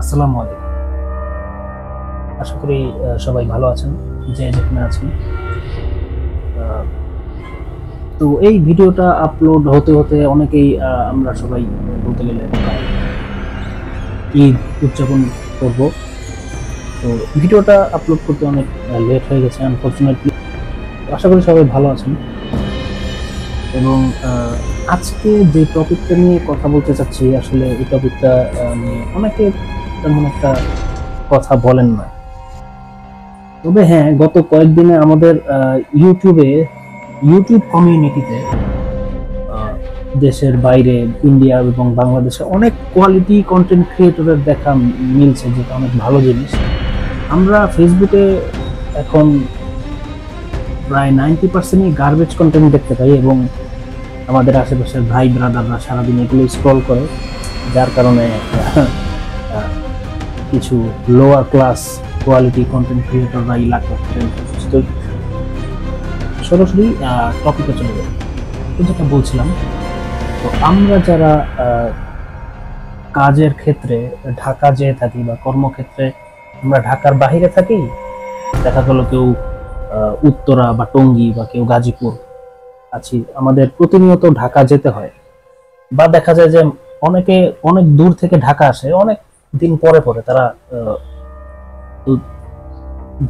আসসালামু আলাইকুম। আশা করি সবাই ভালো আছেন, যে যেখানে আছেন। আহ, তো এই ভিডিওটা আপলোড হতে হতে অনেকেই আমরা সবাই বলতে গেলে ঈদ উদযাপন করব। তো ভিডিওটা আপলোড করতে অনেক লেট হয়ে গেছে আনফরচুনেটলি। আশা করি সবাই ভালো আছেন। এবং আজকে যে টপিকটা নিয়ে কথা বলতে চাচ্ছি, আসলে এই টপিকটা নিয়ে অনেকে তেমন একটা কথা বলেন না। তবে হ্যাঁ, গত কয়েকদিনে আমাদের ইউটিউব কমিউনিটিতে দেশের বাইরে, ইন্ডিয়া এবং বাংলাদেশে অনেক কোয়ালিটি কন্টেন্ট ক্রিয়েটরের দেখা মিলছে, যেটা অনেক ভালো জিনিস। আমরা ফেসবুকে এখন প্রায় 90%ই গার্বেজ কন্টেন্ট দেখতে পাই, এবং আমাদের আশেপাশের ভাই ব্রাদাররা সারাদিন এগুলো স্ক্রল করে, যার কারণে কিছু লোয়ার ক্লাস কোয়ালিটি কন্টেন্ট ক্রিয়েটররা লাখ লাখ টাকা। সরাসরি টপিকে চলে যাবে। তো যেটা বলছিলাম, তো আমরা যারা কাজের ক্ষেত্রে ঢাকা যেয়ে থাকি বা কর্মক্ষেত্রে আমরা ঢাকার বাহিরে থাকি, দেখা গেল কেউ উত্তরা বা টঙ্গী বা কেউ গাজীপুর আছি, আমাদের প্রতিনিয়ত ঢাকা যেতে হয়। বা দেখা যায় যে অনেকে অনেক দূর থেকে ঢাকা আসে, অনেক দিন পরে পরে তারা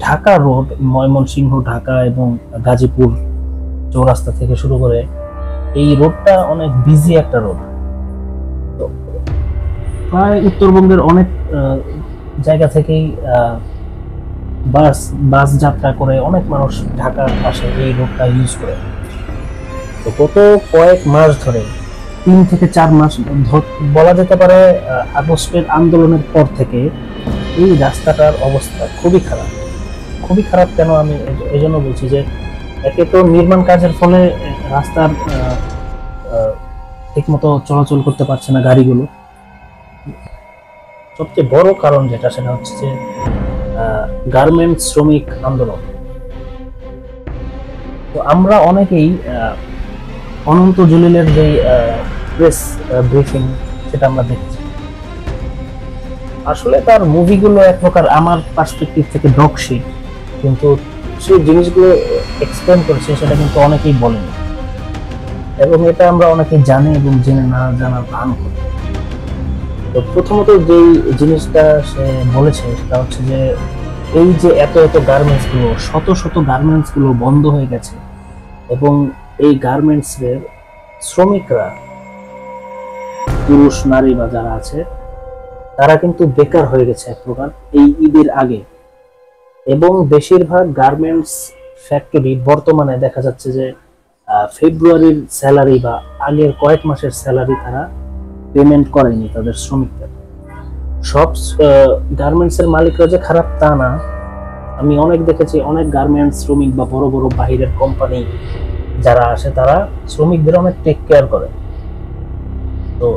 ঢাকা রোড, ময়মনসিংহ ঢাকা এবং গাজীপুর চৌরাস্তা থেকে শুরু করে এই রোডটা অনেক বিজি একটা রোড। তো প্রায় উত্তরবঙ্গের অনেক জায়গা থেকেই বাস যাত্রা করে অনেক মানুষ ঢাকা আসে এই রোডটা ইউজ করে। তো গত কয়েক মাস ধরে, 3 থেকে 4 মাস বলা যেতে পারে, আগস্টের আন্দোলনের পর থেকে এই রাস্তাটার অবস্থা খুবই খারাপ। খুবই খারাপ কেন আমি এই জন্য বলছি যে, একে তো নির্মাণ কাজের ফলে রাস্তার ঠিকমতো চলাচল করতে পারছে না গাড়িগুলো। সবচেয়ে বড় কারণ যেটা, সেটা হচ্ছে যে গার্মেন্টস শ্রমিক আন্দোলন। তো আমরা অনেকেই অনন্ত জলিলের যে প্রেস ব্রিফিং, সেটা আমরা দেখেছি। আসলে তার মুভিগুলো এক প্রকার আমার পার্সপেক্টিভ থেকে ডকশিট, কিন্তু সেই জিনিসগুলো এক্সপ্লেন করেছে সেটা কিন্তু অনেকেই বলেনি, এবং এটা আমরা অনেকেই জানি এবং জেনে না জানার ভান করি। তো প্রথমত যেই জিনিসটা সে বলেছে সেটা হচ্ছে যে, এই যে এত এত গার্মেন্টস গুলো, শত শত গার্মেন্টস গুলো বন্ধ হয়ে গেছে, এবং এই গার্মেন্টস এর শ্রমিকরা, পুরুষ নারী বা যারা আছে, তারা কিন্তু বেকার হয়ে গেছে এক প্রকার এই ঈদের আগে। এবং বেশিরভাগ গার্মেন্টস ফ্যাক্টরি বর্তমানে দেখা যাচ্ছে যে ফেব্রুয়ারির স্যালারি বা আগের কয়েক মাসের স্যালারি তারা পেমেন্ট করেনি তাদের শ্রমিকদের। সব গার্মেন্টস এর মালিকরা যে খারাপ তা না, আমি অনেক দেখেছি, অনেক গার্মেন্টস শ্রমিক বা বড় বড় বাহিরের কোম্পানি যারা আসে, তারা শ্রমিকদের অনেক টেক কেয়ার করে। তো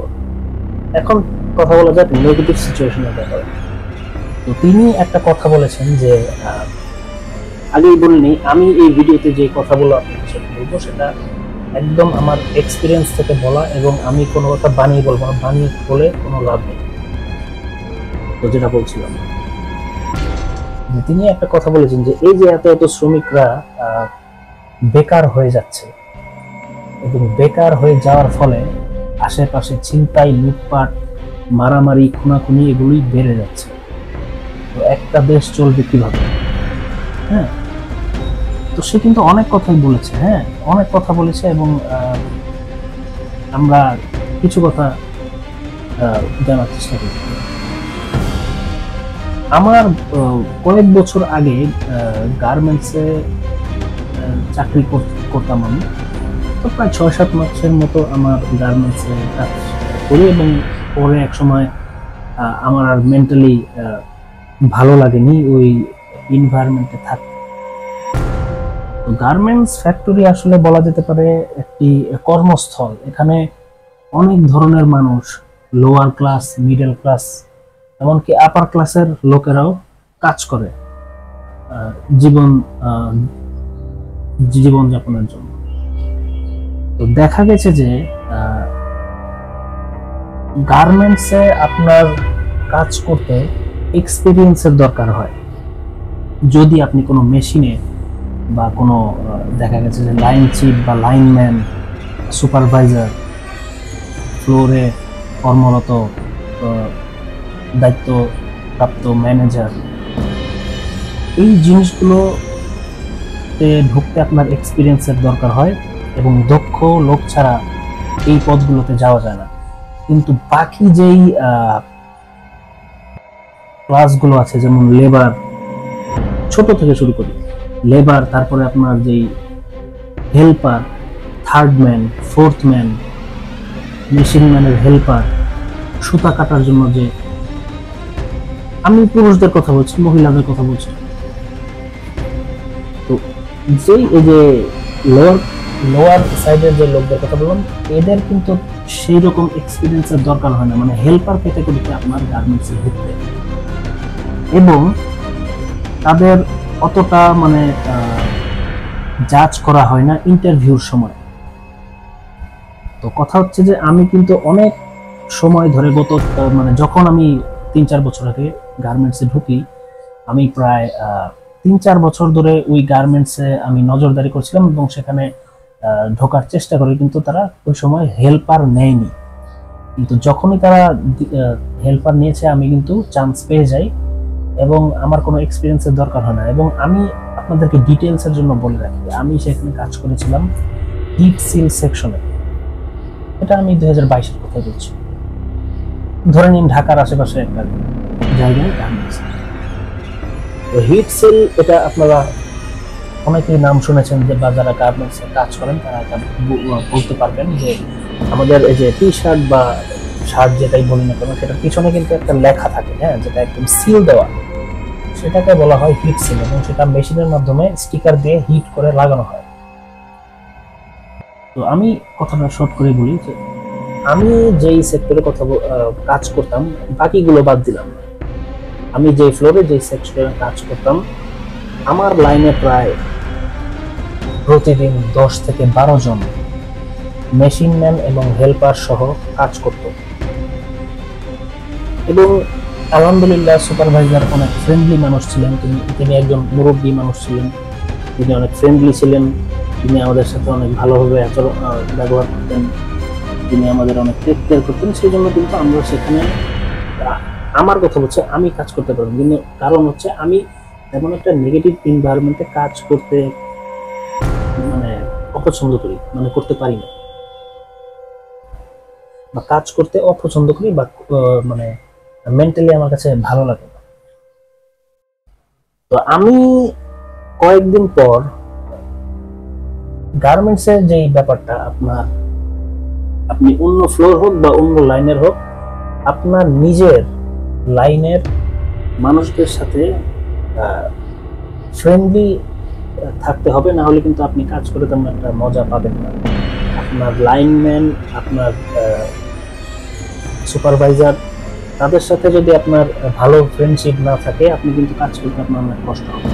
এখন কথা বলা যাক নেগেটিভ সিচুয়েশনের ব্যাপারে। তো তিনি একটা কথা বলেছেন যে, আগেই বলিনি, আমি এই ভিডিওতে যে কথাগুলো আপনাদের সাথে বলবো সেটা একদম আমার এক্সপিরিয়েন্স থেকে বলা, এবং আমি কোনো কথা বানিয়ে বলবো না, বানিয়ে বলে কোনো লাভ নেই। তো যেটা বলছিলাম, যে তিনি একটা কথা বলেছেন যে, এই যে এত এত শ্রমিকরা বেকার হয়ে যাচ্ছে, এবং বেকার হয়ে যাওয়ার ফলে আশেপাশে ছিনতাই, লুটপাট, মারামারি, খুনাখুনি এগুলোই বেড়ে যাচ্ছে। তো একটা দেশ চলবে কিভাবে? হ্যাঁ, তো সে কিন্তু অনেক কথাই বলেছে, হ্যাঁ অনেক কথা বলেছে, এবং আমরা কিছু কথা জানার চেষ্টা করি। আমার কয়েক বছর আগে গার্মেন্টসে চাকরি করতাম আমি। তো প্রায় 6-7 মাসের মতো আমার গার্মেন্টসে কাজ করি, এবং পরে এক সময় আমার আর মেন্টালি ভালো লাগেনি ওই এনভায়রনমেন্টে থাকতে। তো গার্মেন্টস ফ্যাক্টরি আসলে বলা যেতে পারে একটি কর্মস্থল। এখানে অনেক ধরনের মানুষ, লোয়ার ক্লাস, মিডল ক্লাস, এমনকি আপার ক্লাসের লোকেরাও কাজ করে জীবন যাপনের জন্য। তো দেখা গেছে যে গার্মেন্টসে আপনার কাজ করতে এক্সপিরিয়েন্সের দরকার হয়। যদি আপনি কোনো মেশিনে বা কোনো দেখা গেছে যে লাইন চিফ বা লাইনম্যান, সুপারভাইজার, ফ্লোরে কর্মরত দায়িত্বপ্রাপ্ত ম্যানেজার, এই জিনিসগুলোতে ঢুকতে আপনার এক্সপিরিয়েন্সের দরকার হয় এবং দক্ষ লোক ছাড়া এই পদগুলোতে যাওয়া যায় না। কিন্তু বাকি যেই ক্লাসগুলো আছে, যেমন লেবার, ছোট থেকে শুরু করি, লেবার, তারপরে আপনার যেই helper, third man, fourth man, machine ম্যানের হেল্পার, সুতা কাটার জন্য যে, আমি পুরুষদের কথা বলছি, মহিলাদের কথা বলছি, তো যেই এই যে লোয়ার সাইডের যে লোকদের কথা বললাম, এদের কিন্তু সেই রকম এক্সপিরিয়েন্সের দরকার হয় না, মানে হেল্পার ক্যাটাগরিতে আপনার গার্মেন্টসে ঢুকতে, এবং তাদের অতটা মানে জাজ করা হয় না ইন্টারভিউর সময়। তো কথা হচ্ছে যে আমি কিন্তু অনেক সময় ধরে মানে যখন আমি 3-4 বছর আগে গার্মেন্টসে ঢুকি, আমি প্রায় 3-4 বছর ধরে ওই গার্মেন্টসে আমি নজরদারি করছিলাম এবং সেখানে ঢোকার চেষ্টা করি, কিন্তু তারা ওই সময় হেল্পার নেয়নি। কিন্তু যখনই তারা হেল্পার নিয়েছে, আমি কিন্তু চান্স পেয়ে যাই এবং আমার কোনো এক্সপিরিয়েন্সের দরকার হয় না। এবং আমি আপনাদেরকে ডিটেলসের জন্য বলে রাখি, আমি সেখানে কাজ করেছিলাম হিট সিল সেকশনে। এটা আমি 2022-এর কথা বলছি, ধরে নিন ঢাকার আশেপাশে একটা জায়গায় গার্মেন্টস। তো হিট সিল, এটা আপনারা অনেকেই নাম শুনেছেন, যে বা যারা গার্মেন্টসে কাজ করেন তারা এটা বলতে পারবেন যে আমাদের এই যে টি শার্ট বা শার্ট যেটাই বলি না কেন, সেটার পিছনে কিন্তু একটা লেখা থাকে, হ্যাঁ, যেটা একদম সিল দেওয়া, সেটাকে বলা হয় হিট সিল, এবং সেটা মেশিনের মাধ্যমে স্টিকার দিয়ে হিট করে লাগানো হয়। তো আমি কথাটা শর্ট করে বলি যে আমি যেই সেক্টরে কাজ করতাম, বাকিগুলো বাদ দিলাম, আমি যে ফ্লোরে যে সেক্টরে কাজ করতাম, আমার লাইনে প্রায় প্রতিদিন 10 থেকে 12 জন মেশিন ম্যান এবং হেল্পার সহ কাজ করত। এবং আলহামদুলিল্লাহ সুপারভাইজার অনেক ফ্রেন্ডলি মানুষ ছিলেন, তিনি একজন মুরব্বী মানুষ ছিলেন, তিনি অনেক ফ্রেন্ডলি ছিলেন, তিনি আমাদের সাথে অনেক ভালোভাবে ব্যবহার করতেন, তিনি আমাদের অনেক টেক কেয়ার করতেন। সেই জন্য কিন্তু আমরা সেখানে, আমার কথা হচ্ছে, আমি কাজ করতে পারবো, কিন্তু কারণ হচ্ছে আমি এমন একটা নেগেটিভ এনভায়রনমেন্টে কাজ করতে মানে অপছন্দ করি, মানে করতে পারি না, বা কাজ করতে অপছন্দ করি, বা মানে মেন্টালি আমার কাছে ভালো লাগে না। তো আমি কয়েকদিন পর গার্মেন্টসের যে ব্যাপারটা, আপনি অন্য ফ্লোর হোক বা অন্য লাইনের হোক, আপনার নিজের লাইনের মানুষদের সাথে ফ্রেন্ডলি থাকতে হবে, না হলে কিন্তু আপনি কাজ করে তেমন একটা মজা পাবেন না। আপনার লাইনম্যান, আপনার সুপারভাইজার, তাদের সাথে যদি আপনার ভালো ফ্রেন্ডশিপ না থাকে, আপনি কিন্তু কাজ করতে আপনার অনেক কষ্ট হবে।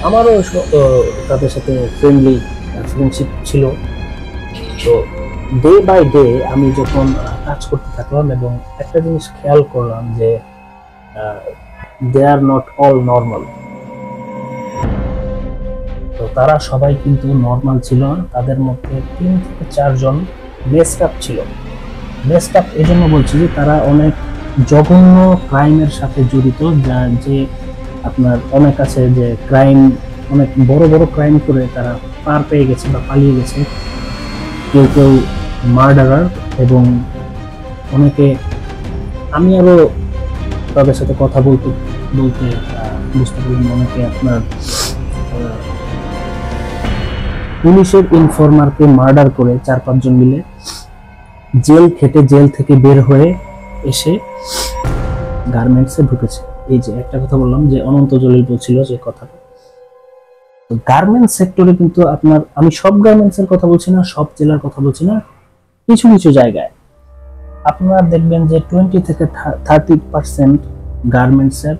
আমারও তাদের সাথে ফ্রেন্ডশিপ ছিল। তো ডে বাই ডে আমি যখন কাজ করতে থাকলাম, এবং একটা জিনিস খেয়াল করলাম যে দে আর নট অল নর্মাল। তো তারা সবাই কিন্তু নর্মাল ছিল না, তাদের মধ্যে 3 থেকে 4 জন মেসড আপ ছিল। মেসড আপ এই জন্য বলছি যে তারা অনেক জঘন্য ক্রাইমের সাথে জড়িত, যে আপনার অনেক আছে যে অনেক বড় বড় ক্রাইম করে তারা পার পেয়ে গেছে বা পালিয়ে গেছে। কেউ কেউ মার্ডারার, এবং অনেকে, আমি আরো তাদের সাথে কথা বলতে বুঝতে পারলাম, অনেকে আপনার পুলিশের ইনফরমারকে মার্ডার করে 4-5 জন মিলে জেল থেকে বের হয়ে এসে গার্মেন্টসে ঢুকেছে। এই যে একটা কথা বললাম যে অনন্ত জলিল বলছিল যে কথাটা, তো গার্মেন্টস সেক্টরে কিন্তু আপনার, আমি সব গার্মেন্টসের কথা বলছি না, সব জেলার কথা বলছি না, কিছু কিছু জায়গায় আপনারা দেখবেন যে 20 থেকে 30% গার্মেন্টসের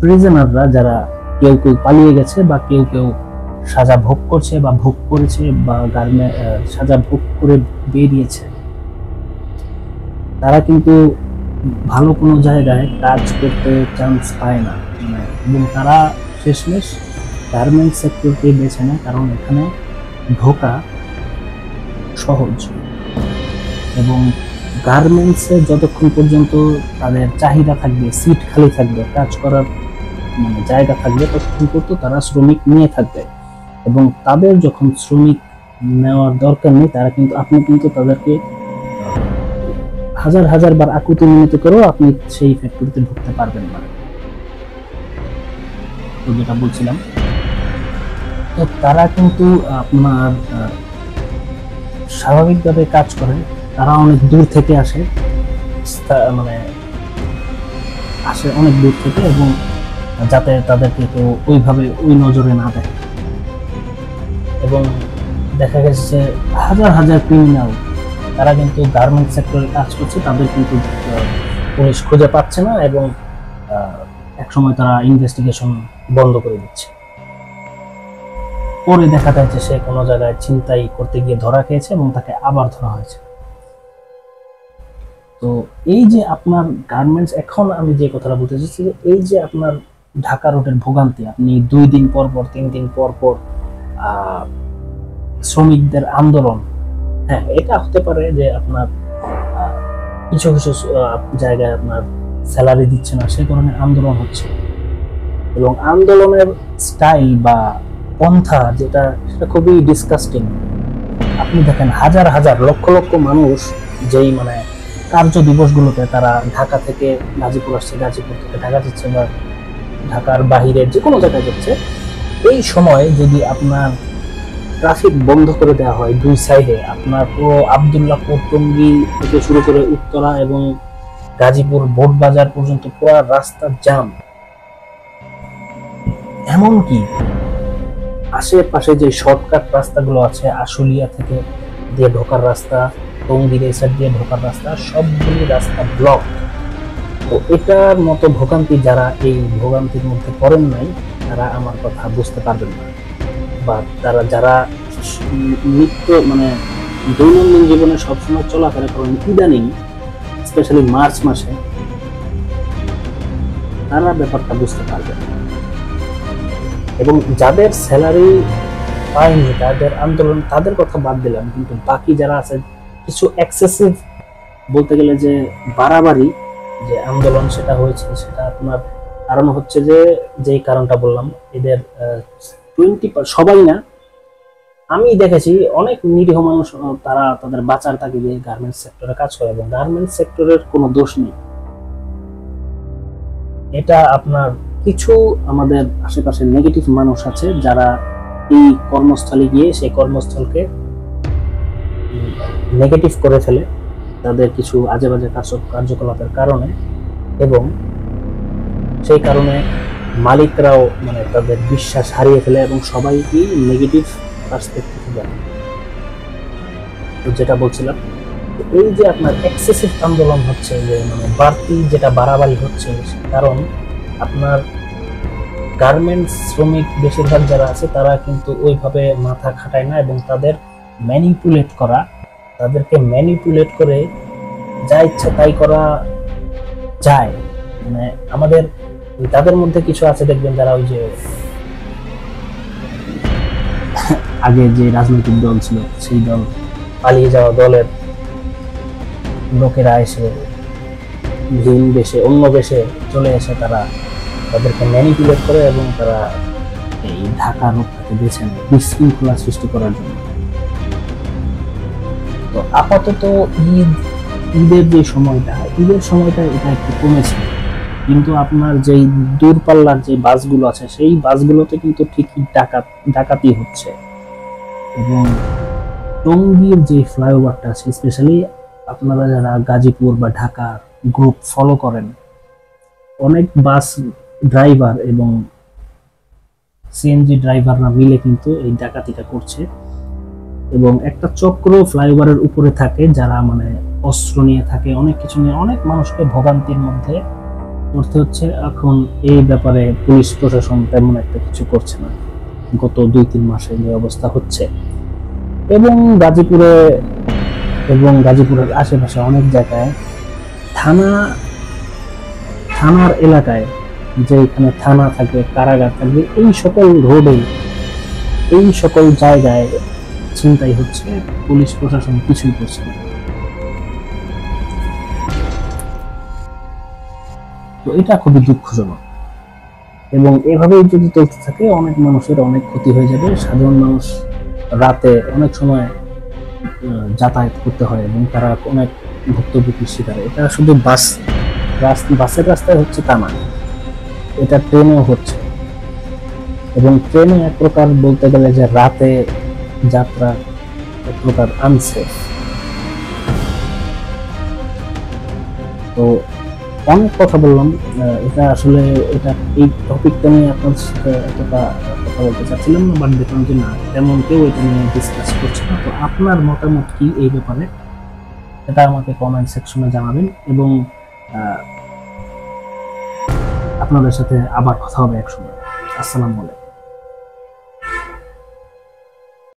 প্রিজনাররা, যারা কেউ পালিয়ে গেছে বা কেউ সাজা ভোগ করছে বা ভোগ করেছে বা সাজা ভোগ করে বেরিয়েছে, তারা কিন্তু ভালো কোনো জায়গায় কাজ করতে চান্স পায় না, মানে এবং তারা শেষমেশ গার্মেন্টস সেক্টরকে বেছে নেয়, কারণ এখানে ঢোকা সহজ। এবং গার্মেন্টসে যতক্ষণ পর্যন্ত তাদের চাহিদা থাকবে, সিট খালি থাকবে, কাজ করার মানে জায়গা থাকবে, ততক্ষণ পর্যন্ত তারা শ্রমিক নিয়ে থাকবে। এবং তাদের যখন শ্রমিক নেওয়ার দরকার নেই, তারা কিন্তু আপনি কিন্তু তাদেরকে হাজার হাজার বার আকুতি মিনতি করেও আপনি সেই ফ্যাক্টরিতে ঢুকতে পারবেন না। তো যেটা বলছিলাম, তো তারা কিন্তু আপনার স্বাভাবিকভাবে কাজ করে, তারা অনেক দূর থেকে আসে, মানে আসে অনেক দূর থেকে, এবং যাতে তাদেরকে কেউ ওইভাবে ওই নজরে না দেয়। এবং দেখা গেছে যে হাজার হাজার ক্রিমিনাল তারা কিন্তু গার্মেন্ট সেক্টরে কাজ করছে, তাদের কিন্তু পুলিশ খুঁজে পাচ্ছে না, এবং একসময় তারা ইনভেস্টিগেশন বন্ধ করে দিচ্ছে। পরে দেখা যায় যে সে কোনো জায়গায় ছিনতাই করতে গিয়ে ধরা খেয়েছে এবং তাকে আবার ধরা হয়েছে। তো এই যে আপনার গার্মেন্টস, এখন আমি যে কথাটা বলতে চাইছি, যে এই যে আপনার ঢাকা রোডের ভোগান্তি, আপনি 2 দিন পর পর 3 দিন পর পর শ্রমিকদের আন্দোলন, হ্যাঁ এটা হতে পারে যে আপনার কিছু কিছু জায়গায় আপনার স্যালারি দিচ্ছে না, সে কারণে আন্দোলন হচ্ছে। এবং আন্দোলনের স্টাইল বা পন্থা যেটা, সেটা খুবই ডিসকাস্টিং। আপনি দেখেন হাজার হাজার লক্ষ লক্ষ মানুষ যেই মানে কার্য দিবসগুলোতে তারা ঢাকা থেকে গাজীপুর আসছে, গাজীপুর থেকে ঢাকা যাচ্ছে, বা ঢাকার বাহিরে যে কোনো জায়গায় যাচ্ছে, এই সময় যদি আপনার ট্রাফিক বন্ধ করে দেওয়া হয় দুই সাইডে, আপনার পুরো আবদুল্লাহপুর, টঙ্গী থেকে শুরু করে উত্তরা এবং গাজীপুর বোট বাজার পর্যন্ত পুরো রাস্তার জ্যাম। এমনকি আশেপাশে যে শর্টকাট রাস্তাগুলো আছে, আশুলিয়া থেকে দিয়ে ঢোকার রাস্তা, টঙ্গীর এই সাইড দিয়ে ঢোকার রাস্তা, সবগুলি রাস্তা ব্লক। তো এটার মতো ভোগান্তি, যারা এই ভোগান্তির মধ্যে পড়েন নাই, তারা আমার কথা বুঝতে পারবেন না। বা তারা যারা নিত্য মানে দৈনন্দিন জীবনে সবসময় চলাফেরা করেন, ইদানিং স্পেশালি মার্চ মাসে, তারা ব্যাপারটা বুঝতে পারবে। এবং যাদের স্যালারি পায়নি, তাদের আন্দোলন, তাদের কথা বাদ দিলাম, কিন্তু বাকি যারা আছে কিছু এক্সেসিভ, বলতে গেলে যে বাড়াবাড়ি যে আন্দোলন সেটা হয়েছে, সেটা আপনার কারণ হচ্ছে যে যেই কারণটা বললাম, এদের 20, সবাই না, আমি দেখেছি অনেক নিরীহ মানুষ, তারা তাদের বাঁচার তাগিদে গার্মেন্টস সেক্টরে কাজ করে, এবং গার্মেন্টস সেক্টরের কোনো দোষ নেই। এটা আপনার কিছু আমাদের আশেপাশে নেগেটিভ মানুষ আছে, যারা এই কর্মস্থলে গিয়ে সেই কর্মস্থলকে নেগেটিভ করে ফেলে তাদের কিছু আজে বাজে কার্যকলাপের কারণে, এবং সেই কারণে মালিকরাও মানে তাদের বিশ্বাস হারিয়ে ফেলে এবং সবাইকেই নেগেটিভ পার্সপেক্টিভে দেয়। তো যেটা বলছিলাম, এই যে আপনার এক্সেসিভ আন্দোলন হচ্ছে, যে মানে বাড়তি যেটা বাড়াবাড়ি হচ্ছে, কারণ আপনার গার্মেন্টস শ্রমিক বেশিরভাগ যারা আছে, তারা কিন্তু ওইভাবে মাথা খাটায় না, এবং তাদের ম্যানিপুলেট করা, তাদেরকে ম্যানিপুলেট করে যা ইচ্ছা তাই করা যায়। মানে আমাদের তাদের মধ্যে কিছু আছে দেখবেন, যারা ওই যে আগে যে রাজনৈতিক দল ছিল, সেই দল পালিয়ে যাওয়া দলের লোকেরা এসে ভিন দেশে, অন্য দেশে চলে এসে তারা তাদেরকে ম্যানিপুলেট করে, এবং তারা এই ঢাকা রোডটাকে বেছে নেয় বিশৃঙ্খলা সৃষ্টি করার জন্য। তো আপাতত ঈদের যে সময়টা, ঈদের সময়টা এটা একটু কমেছে, কিন্তু আপনার যেই দূরপাল্লার যে বাসগুলো আছে, সেই বাসগুলোতে কিন্তু ঠিকই ডাকাতি হচ্ছে। এবং টঙ্গীর যে ফ্লাইওভারটা আছে, স্পেশালি আপনারা যারা গাজীপুর বা ঢাকা গ্রুপ ফলো করেন, অনেক বাস ড্রাইভার এবং সিএনজি ড্রাইভাররা মিলে কিন্তু এই ডাকাতিটা করছে। এবং একটা চক্র ফ্লাইওভারের উপরে থাকে, যারা মানে অস্ত্র নিয়ে থাকে, অনেক কিছু নিয়ে অনেক মানুষকে ভোগান্তির মধ্যে পড়তে হচ্ছে। এখন এই ব্যাপারে পুলিশ প্রশাসন তেমন একটা কিছু করছে না, গত 2-3 মাসে যে অবস্থা হচ্ছে। এবং গাজীপুরে এবং গাজীপুরের আশেপাশে অনেক জায়গায় থানা থানার এলাকায়, যে এখানে থানা থাকবে, কারাগার থাকবে, এই সকল রোডে, এই সকল জায়গায় ছিনতাই হচ্ছে, পুলিশ প্রশাসন কিছুই করছে না। তো এটা খুবই দুঃখজনক, এবং এভাবেই যদি চলতে থাকে অনেক মানুষের অনেক ক্ষতি হয়ে যাবে। সাধারণ মানুষ রাতে অনেক সময় যাতায়াত করতে হয় এবং তারা অনেক ভুক্তভোগীর শিকার। এটা শুধু বাসের রাস্তায় হচ্ছে তা না, এটা ট্রেনেও হচ্ছে। এবং ট্রেনে এক প্রকার বলতে গেলে যে রাতে যাত্রা এক প্রকার আনসেফ। তো অনেক কথা বললাম, এটা আসলে এই টপিকটা নিয়ে আপনার সাথে এতটা কথা বলতে চাচ্ছিলাম না, বাট দেখলাম যে না, তেমন কেউ এটা নিয়ে ডিসকাস করছে না। তো আপনার মতামত কি এই ব্যাপারে, এটা আমাকে কমেন্ট সেকশনে জানাবেন, এবং আপনাদের সাথে আবার কথা হবে একসময়। আসসালামু আলাইকুম।